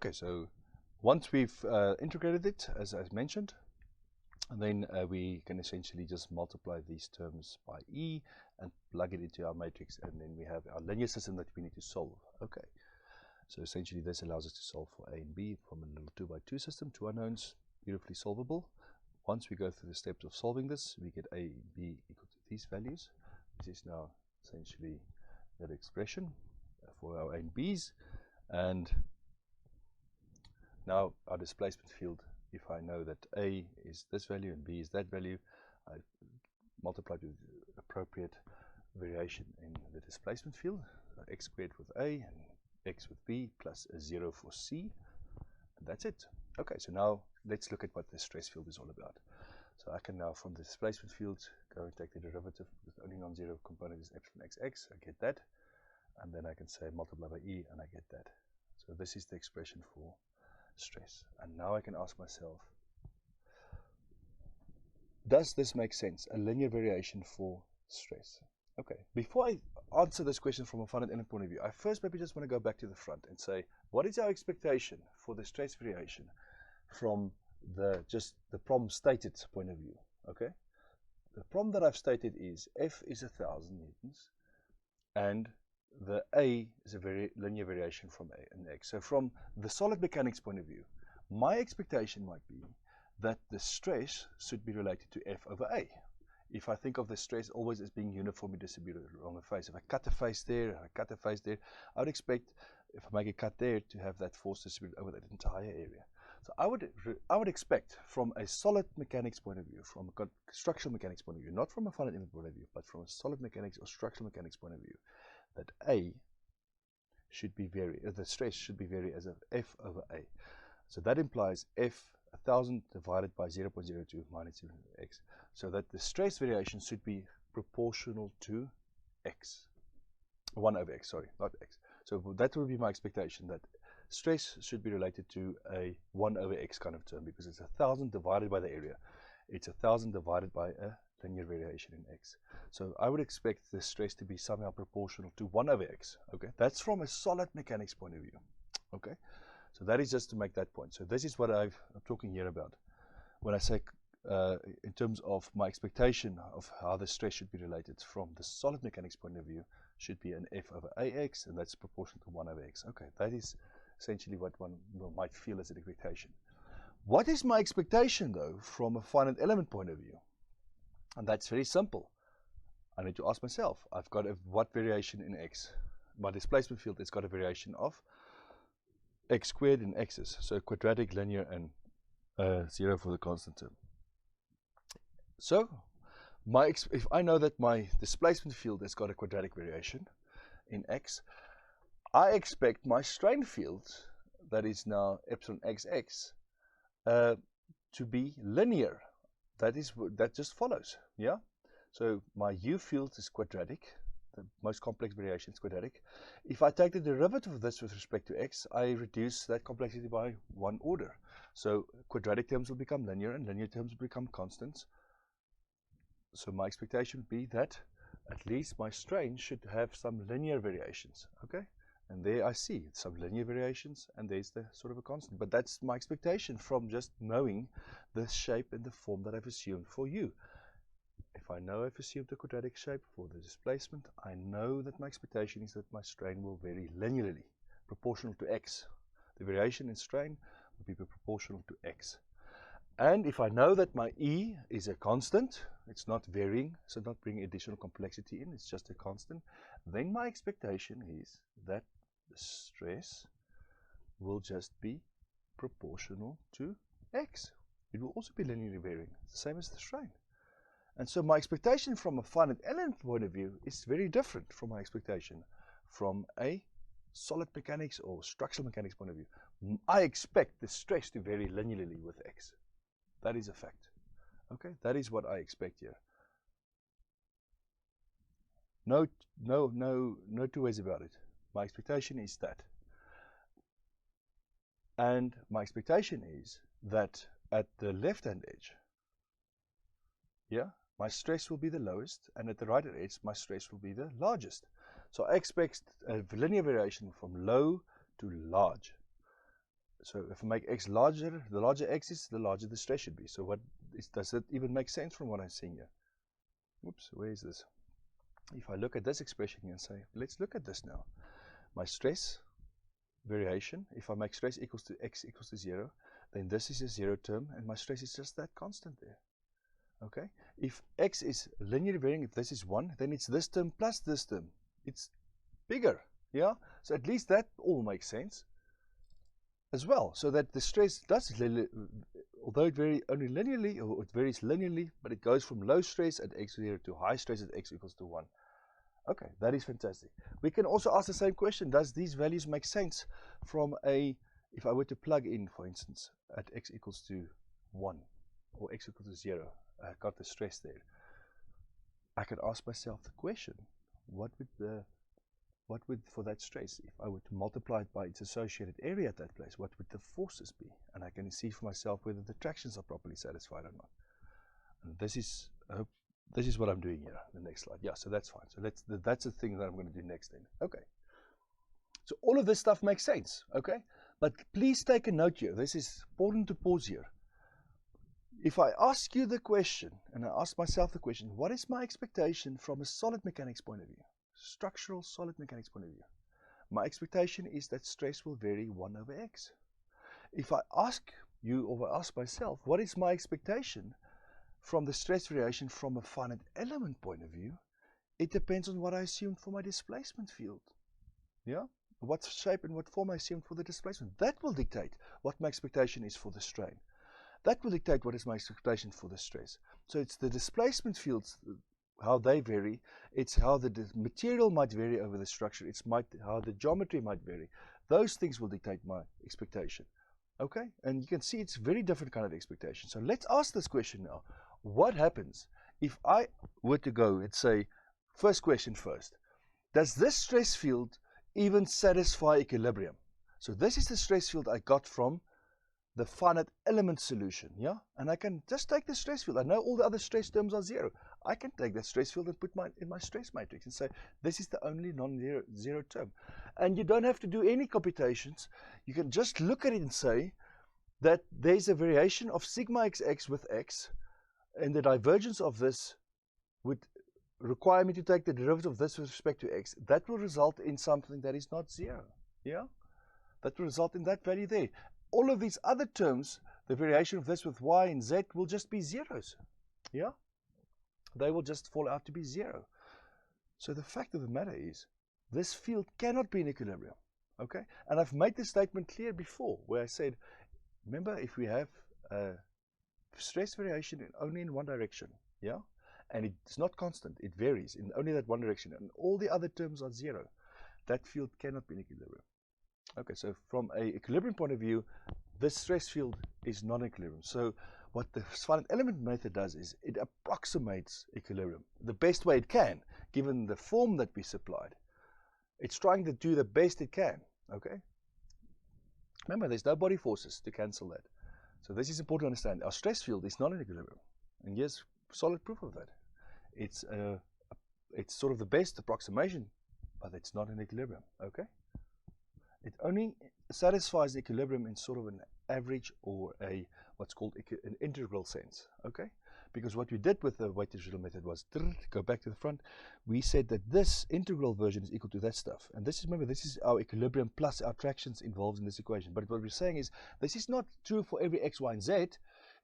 Okay, so once we've integrated it, as I mentioned, and then we can essentially just multiply these terms by E and plug it into our matrix, and then we have our linear system that we need to solve. Okay, so essentially this allows us to solve for A and B from a little 2x2 system, two unknowns, beautifully solvable. Once we go through the steps of solving this, we get A and B equal to these values. This is now essentially that expression for our A and B's, and now our displacement field, if I know that A is this value and B is that value, I multiply with the appropriate variation in the displacement field, so x squared with A and x with B plus a 0 for C, and that's it. Okay, so now let's look at what the stress field is all about. So I can now, from the displacement field, go and take the derivative with the only non-zero component is epsilon xx, I get that, and then I can say multiply by E and I get that. So this is the expression for stress. And now I can ask myself, does this make sense? A linear variation for stress. Okay, before I answer this question from a finite element point of view, I first maybe just want to go back to the front and say, what is our expectation for the stress variation from just the problem stated point of view? Okay, the problem that I've stated is F is 1,000 newtons and the A is a very linear variation from A and X. So from the solid mechanics point of view, my expectation might be that the stress should be related to F over A. If I think of the stress always as being uniformly distributed along the face, if I cut a face there, I cut a face there, I would expect, if I make a cut there, to have that force distributed over that entire area. So I would expect from a solid mechanics point of view, from a structural mechanics point of view, not from a finite element point of view, but from a solid mechanics or structural mechanics point of view, that A should be the stress should be varied as F over A. So that implies F 1,000 divided by 0.02 minus x. So that the stress variation should be proportional to x. 1 over x, sorry, not x. So that would be my expectation, that stress should be related to a 1 over x kind of term, because it's 1,000 divided by the area. It's 1,000 divided by a linear variation in x. So I would expect the stress to be somehow proportional to 1 over x. Okay, that's from a solid mechanics point of view. Okay, so that is just to make that point. So this is what I'm talking here about when I say in terms of my expectation of how the stress should be related from the solid mechanics point of view, should be an F over AX, and that's proportional to 1 over x. Okay, that is essentially what one might feel as an expectation. What is my expectation, though, from a finite element point of view? And that's very simple. I need to ask myself, I've got what variation in x? My displacement field has got a variation of x squared in x's, so quadratic, linear, and 0 for the constant term. So if I know that my displacement field has got a quadratic variation in x, I expect my strain field, that is now epsilon xx, to be linear. That just follows, yeah? So my u field is quadratic, the most complex variation is quadratic. If I take the derivative of this with respect to x, I reduce that complexity by 1 order. So quadratic terms will become linear and linear terms will become constants. So my expectation would be that at least my strain should have some linear variations, okay? And there I see some linear variations, and there's the sort of a constant. But that's my expectation from just knowing the shape and the form that I've assumed for u. If I know I've assumed a quadratic shape for the displacement, I know that my expectation is that my strain will vary linearly, proportional to x. The variation in strain will be proportional to x. And if I know that my E is a constant, it's not varying, so not bringing additional complexity in, it's just a constant, then my expectation is that the stress will just be proportional to x. It will also be linearly varying, the same as the strain. And so my expectation from a finite element point of view is very different from my expectation from a solid mechanics or structural mechanics point of view. I expect the stress to vary linearly with x. That is a fact. Okay, that is what I expect here. No two ways about it. My expectation is that. And my expectation is that at the left-hand edge, yeah, my stress will be the lowest, and at the right-hand edge, my stress will be the largest. So I expect a linear variation from low to large. So if I make x larger, the larger x is, the larger the stress should be. So does it even make sense from what I'm seeing here? Oops, where is this? If I look at this expression here and say, let's look at this now. My stress variation, if I make stress equals to x equals to 0, then this is a 0 term, and my stress is just that constant there. Okay? If x is linearly varying, if this is 1, then it's this term plus this term. It's bigger, yeah? So at least that all makes sense as well, so that the stress does, although it varies only linearly, or it varies linearly, but it goes from low stress at x0 to high stress at x equals to 1. Okay, that is fantastic. We can also ask the same question, does these values make sense from if I were to plug in, for instance, at x equals to 1 or x equals to 0, I got the stress there. I can ask myself the question, what would for that stress, if I were to multiply it by its associated area at that place, what would the forces be? And I can see for myself whether the tractions are properly satisfied or not. And this is what I'm doing here, the next slide. Yeah, so that's fine. So that's the thing that I'm going to do next then. Okay. So all of this stuff makes sense, okay? But please take a note here. This is important to pause here. If I ask you the question, and I ask myself the question, what is my expectation from a solid mechanics point of view? Structural solid mechanics point of view. My expectation is that stress will vary 1 over x. If I ask you, or I ask myself, what is my expectation from the stress variation from a finite element point of view, it depends on what I assumed for my displacement field. Yeah? What shape and what form I assumed for the displacement. That will dictate what my expectation is for the strain. That will dictate what is my expectation for the stress. So it's the displacement fields, how they vary. It's how the material might vary over the structure. It's how the geometry might vary. Those things will dictate my expectation. Okay? And you can see it's a very different kind of expectation. So let's ask this question now. What happens if I were to go and say, first question first, does this stress field even satisfy equilibrium? So this is the stress field I got from the finite element solution, yeah? And I can just take the stress field. I know all the other stress terms are 0. I can take that stress field and put in my stress matrix and say, this is the only non-zero term. And you don't have to do any computations. You can just look at it and say that there's a variation of sigma xx with x, and the divergence of this would require me to take the derivative of this with respect to x. That will result in something that is not 0, yeah? That will result in that value there. All of these other terms, the variation of this with y and z, will just be zeros. Yeah? They will just fall out to be 0. So the fact of the matter is, this field cannot be in equilibrium. Okay? And I've made this statement clear before, where I said, remember, if we have stress variation only in one direction, yeah? And it's not constant, it varies in only that one direction, and all the other terms are 0, that field cannot be in equilibrium. Okay, so from an equilibrium point of view, this stress field is non-equilibrium. So what the finite element method does is it approximates equilibrium the best way it can, given the form that we supplied. It's trying to do the best it can, okay? Remember, there's no body forces to cancel that. So this is important to understand. Our stress field is not in equilibrium. And here's solid proof of that. It's sort of the best approximation, but it's not in equilibrium, okay? It only satisfies equilibrium in sort of an average or what's called an integral sense, okay? Because what we did with the weighted residual method was, go back to the front, we said that this integral version is equal to that stuff. And this is, remember, this is our equilibrium plus our tractions involved in this equation. But what we're saying is, this is not true for every x, y, and z.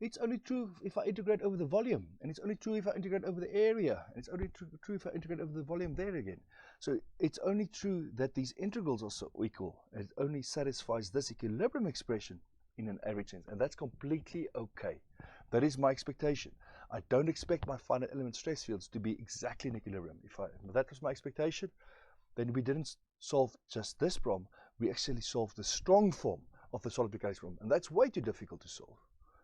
It's only true if I integrate over the volume. And it's only true if I integrate over the area. And it's only true if I integrate over the volume there again. So it's only true that these integrals are so equal. It only satisfies this equilibrium expression in an average sense. And that's completely okay. That is my expectation. I don't expect my finite element stress fields to be exactly in equilibrium. If that was my expectation, then we didn't solve just this problem. We actually solved the strong form of the solid mechanics problem. And that's way too difficult to solve.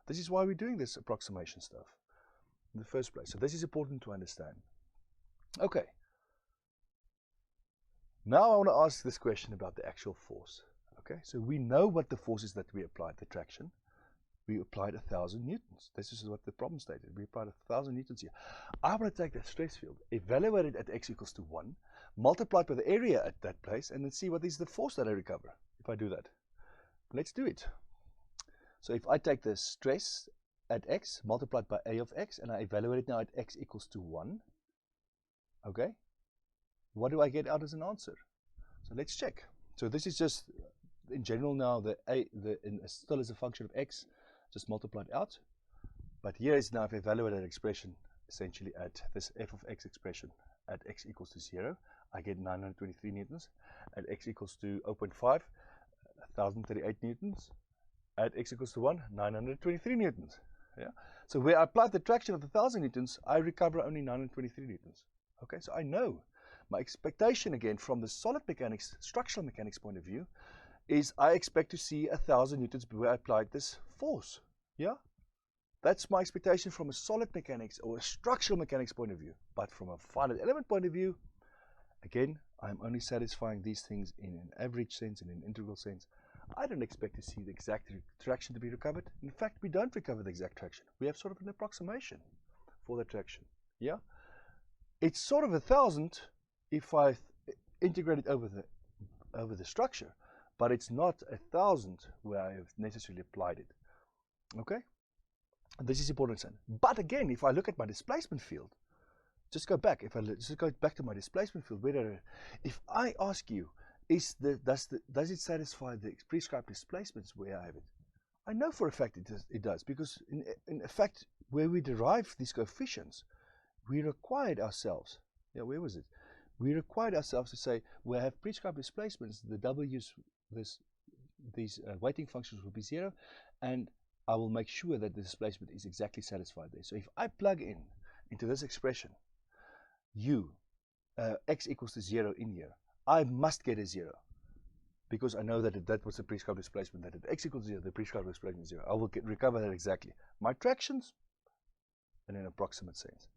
This is why we're doing this approximation stuff in the first place. So this is important to understand. Okay. Now I want to ask this question about the actual force. Okay, so we know what the force is that we applied, the traction. We applied 1,000 newtons. This is what the problem stated. We applied 1,000 newtons here. I want to take that stress field, evaluate it at x equals to 1, multiply it by the area at that place, and then see what is the force that I recover if I do that. Let's do it. So if I take the stress at x multiplied by a of x and I evaluate it now at x equals to 1, okay, what do I get out as an answer? So let's check. So this is just in general now still as a function of x, just multiplied out. But here is now if I evaluate that expression essentially at this f of x expression at x equals to 0, I get 923 newtons. At x equals to 0.5, 1038 newtons. At x equals to 1, 923 newtons. Yeah. So where I applied the traction of 1,000 newtons, I recover only 923 newtons. Okay, so I know my expectation again from the solid mechanics, structural mechanics point of view, is I expect to see 1,000 newtons where I applied this force. Yeah. That's my expectation from a solid mechanics or a structural mechanics point of view. But from a finite element point of view, again, I'm only satisfying these things in an average sense, in an integral sense. I don't expect to see the exact traction to be recovered. In fact, we don't recover the exact traction. We have sort of an approximation for the traction. Yeah, it's sort of 1,000 if I integrate it over the structure, but it's not 1,000 where I have necessarily applied it. Okay, this is important to understand. But again, if I look at my displacement field, just go back. If I just go back to my displacement field, if I ask you, does it satisfy the prescribed displacements where I have it? I know for a fact it does, because in fact, where we derive these coefficients, we required ourselves, yeah, where was it? We required ourselves to say, where I have prescribed displacements, the W's, these weighting functions will be 0, and I will make sure that the displacement is exactly satisfied there. So if I plug into this expression, x equals to 0 in here, I must get a 0, because I know that that was the prescribed displacement, that at x equals 0, the prescribed displacement is 0. I will recover that exactly. My tractions in an approximate sense.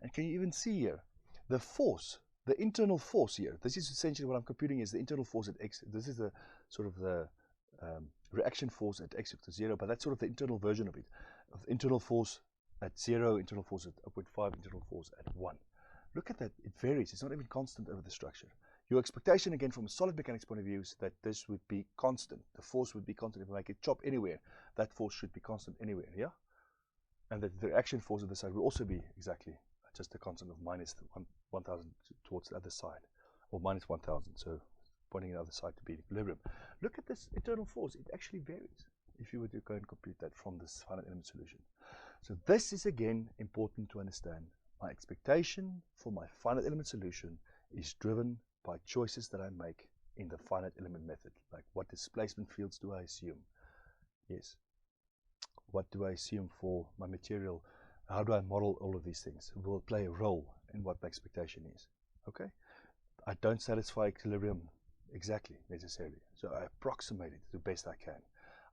And can you even see here, the force, the internal force here, this is essentially what I'm computing is the internal force at x. This is the sort of the reaction force at x equals to 0, but that's sort of the internal version of it. Of internal force at 0, internal force at 0.5, internal force at 1. Look at that, it varies, it's not even constant over the structure. Your expectation, again, from a solid mechanics point of view, is that this would be constant. The force would be constant. If I make it chop anywhere, that force should be constant anywhere, yeah? And that the reaction force on the side will also be exactly just a constant of minus 1,000 towards the other side, or minus 1,000, so pointing the other side to be in equilibrium. Look at this internal force, it actually varies if you were to go and compute that from this finite element solution. So this is, again, important to understand. My expectation for my finite element solution is driven by choices that I make in the finite element method. Like, what displacement fields do I assume? Yes. What do I assume for my material? How do I model all of these things? It will play a role in what my expectation is. Okay? I don't satisfy equilibrium exactly, necessarily. So I approximate it the best I can.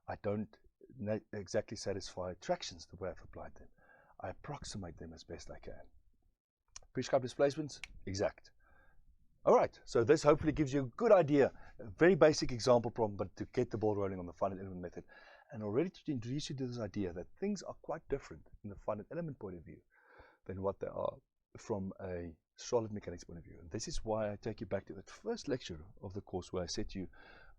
I don't exactly satisfy tractions the way I've applied them. I approximate them as best I can. Prescribed displacements, exact. All right, so this hopefully gives you a good idea, a very basic example problem, but to get the ball rolling on the finite element method, and already to introduce you to this idea that things are quite different in the finite element point of view than what they are from a solid mechanics point of view. And this is why I take you back to that first lecture of the course where I said to you,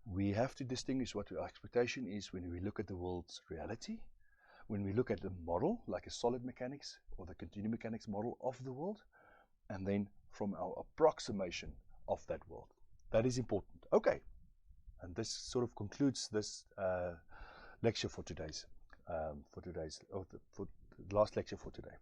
we have to distinguish what our expectation is when we look at the world's reality, when we look at the model, like a solid mechanics or the continuum mechanics model of the world, and then from our approximation of that world. That is important. Okay, and this sort of concludes this lecture for the last lecture for today.